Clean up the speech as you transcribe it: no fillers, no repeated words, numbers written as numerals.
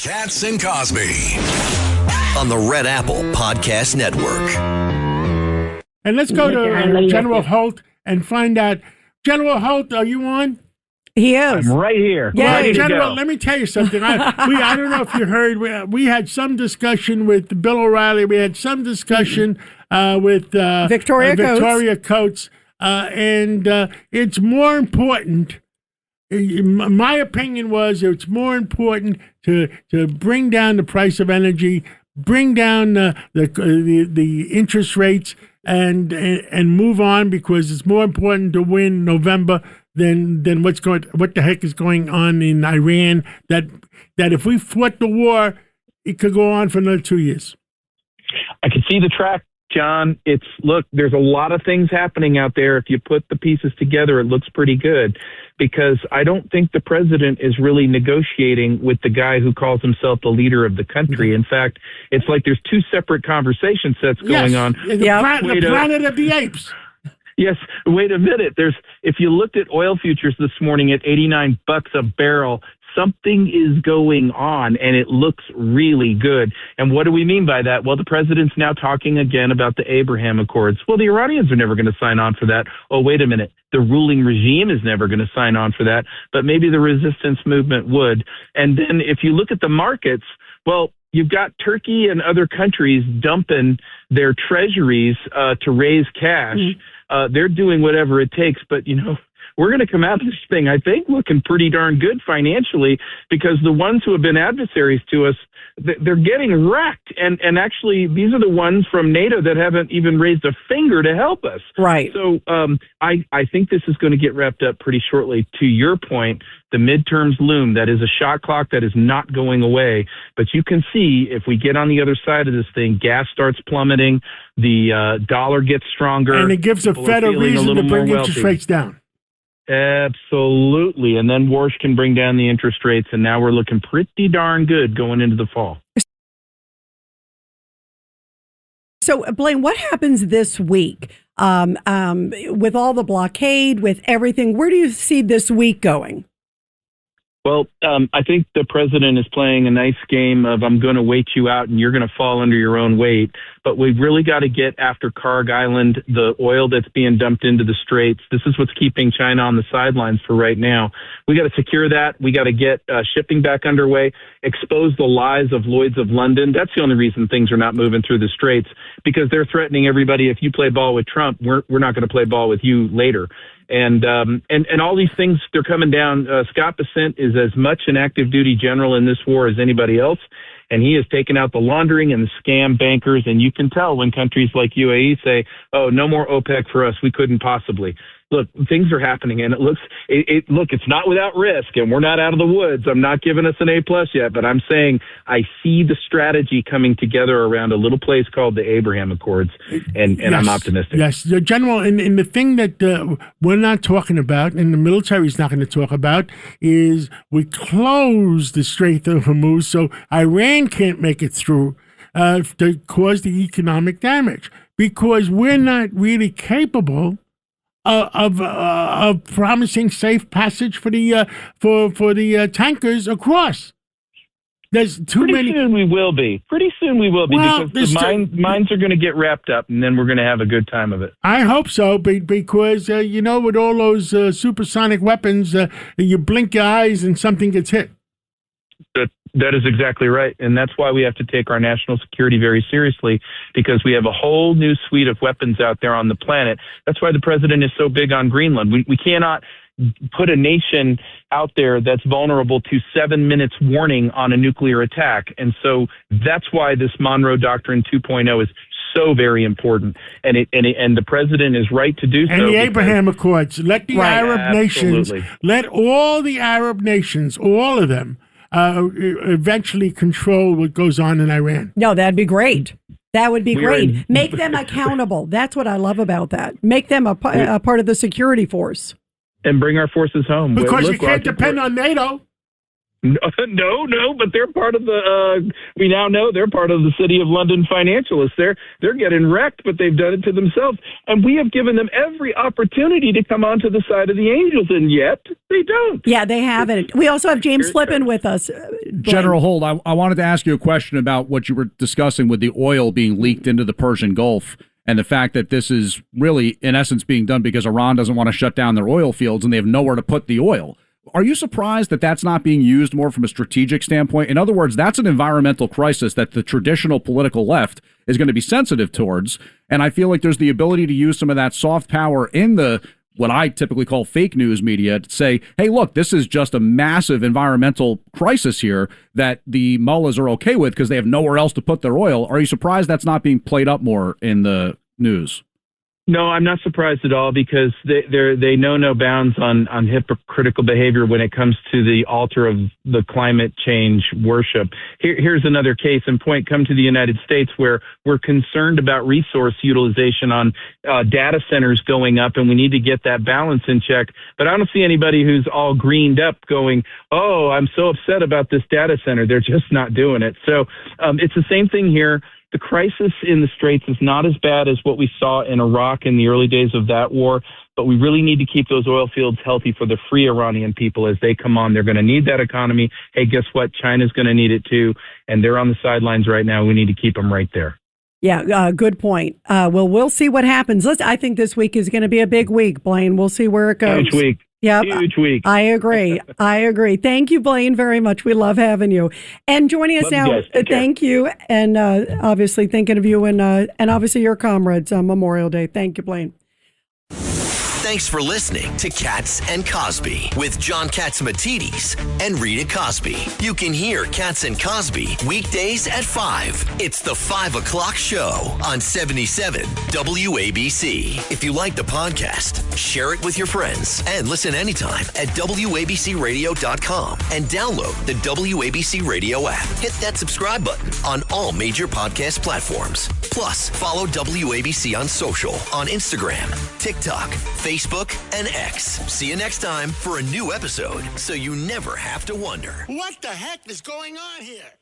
Katz and Cosby on the Red Apple Podcast Network. And let's go to General Holt and find out. General Holt, are you on? He is. I'm right here. Yeah, General, let me tell you something. I don't know if you heard, we had some discussion with Bill O'Reilly. We had some discussion with Victoria Coates. And it's more important. My opinion was it's more important to bring down the price of energy, bring down the interest rates, and move on, because it's more important to win November than what the heck is going on in Iran. That if we fought the war, it could go on for another 2 years. I can see the track, John. There's a lot of things happening out there. If you put the pieces together, it looks pretty good, because I don't think the president is really negotiating with the guy who calls himself the leader of the country. In fact, it's like there's two separate conversation sets going on. The Planet of the Apes. Yes. Wait a minute. If you looked at oil futures this morning at $89 a barrel, something is going on, and it looks really good. And what do we mean by that? Well, the president's now talking again about the Abraham Accords. Well, the Iranians are never going to sign on for that. Oh, wait a minute. The ruling regime is never going to sign on for that, but maybe the resistance movement would. And then if you look at the markets, well, you've got Turkey and other countries dumping their treasuries to raise cash. They're doing whatever it takes, but, we're going to come out of this thing, I think, looking pretty darn good financially, because the ones who have been adversaries to us, they're getting wrecked. And actually, these are the ones from NATO that haven't even raised a finger to help us. Right. So I think this is going to get wrapped up pretty shortly. To your point, the midterms loom. That is a shot clock that is not going away. But you can see, if we get on the other side of this thing, gas starts plummeting, the dollar gets stronger. And it gives the Fed a reason to bring interest rates down. Absolutely. And then Warsh can bring down the interest rates, and now we're looking pretty darn good going into the fall. So, Blaine, what happens this week with all the blockade, with everything? Where do you see this week going? Well, I think the president is playing a nice game of, I'm going to wait you out and you're going to fall under your own weight. But we've really got to get after Karg Island, the oil that's being dumped into the straits. This is what's keeping China on the sidelines for right now. We got to secure that. We got to get shipping back underway, expose the lies of Lloyd's of London. That's the only reason things are not moving through the straits, because they're threatening everybody. If you play ball with Trump, we're not going to play ball with you later. And all these things, they're coming down. Scott Bessent is as much an active duty general in this war as anybody else. And he has taken out the laundering and the scam bankers. And you can tell when countries like UAE say, oh, no more OPEC for us. We couldn't possibly. Look, things are happening, and it's not without risk, and we're not out of the woods. I'm not giving us an A+ yet, but I'm saying I see the strategy coming together around a little place called the Abraham Accords, and I'm optimistic. Yes, General, and the thing that we're not talking about, and the military is not going to talk about, is we close the Strait of Hormuz so Iran can't make it through to cause the economic damage, because we're not really capable of promising safe passage for the tankers across. There's too many. Pretty soon we will be, because the mines are going to get wrapped up, and then we're going to have a good time of it. I hope so, because with all those supersonic weapons, you blink your eyes and something gets hit. That is exactly right. And that's why we have to take our national security very seriously, because we have a whole new suite of weapons out there on the planet. That's why the president is so big on Greenland. We cannot put a nation out there that's vulnerable to 7 minutes warning on a nuclear attack. And so that's why this Monroe Doctrine 2.0 is so very important. And the president is right to do so. And the Abraham Accords. Let the Arab nations, let all the Arab nations, all of them, eventually control what goes on in Iran. No, that'd be great. That would be great. Make them accountable. That's what I love about that. Make them a part of the security force. And bring our forces home. Because you can't depend on NATO. No, but they're part of the. We now know they're part of the City of London financialists. They're getting wrecked, but they've done it to themselves. And we have given them every opportunity to come onto the side of the angels, and yet they don't. Yeah, they haven't. We also have James Flippin with us. General Holt, I wanted to ask you a question about what you were discussing with the oil being leaked into the Persian Gulf. And the fact that this is really, in essence, being done because Iran doesn't want to shut down their oil fields and they have nowhere to put the oil. Are you surprised that that's not being used more from a strategic standpoint? In other words, that's an environmental crisis that the traditional political left is going to be sensitive towards. And I feel like there's the ability to use some of that soft power in the what I typically call fake news media to say, hey, look, this is just a massive environmental crisis here that the mullahs are okay with because they have nowhere else to put their oil. Are you surprised that's not being played up more in the news? No, I'm not surprised at all because they know no bounds on hypocritical behavior when it comes to the altar of the climate change worship. Here's another case in point. Come to the United States where we're concerned about resource utilization on data centers going up, and we need to get that balance in check. But I don't see anybody who's all greened up going, oh, I'm so upset about this data center. They're just not doing it. So it's the same thing here. The crisis in the Straits is not as bad as what we saw in Iraq in the early days of that war, but we really need to keep those oil fields healthy for the free Iranian people as they come on. They're going to need that economy. Hey, guess what? China's going to need it too, and they're on the sidelines right now. We need to keep them right there. Yeah, good point. Well, we'll see what happens. I think this week is going to be a big week, Blaine. We'll see where it goes. Huge week. Yep. Huge week. I agree. Thank you, Blaine, very much. We love having you. And joining us now, thank you. And obviously thinking of you and obviously your comrades on Memorial Day. Thank you, Blaine. Thanks for listening to Katz and Cosby with John Catsimatidis and Rita Cosby. You can hear Katz and Cosby weekdays at 5. It's the 5 o'clock show on 77 WABC. If you like the podcast, share it with your friends and listen anytime at WABCRadio.com and download the WABC Radio app. Hit that subscribe button on all major podcast platforms. Plus, follow WABC on social on Instagram, TikTok, Facebook, and X. See you next time for a new episode so you never have to wonder. What the heck is going on here?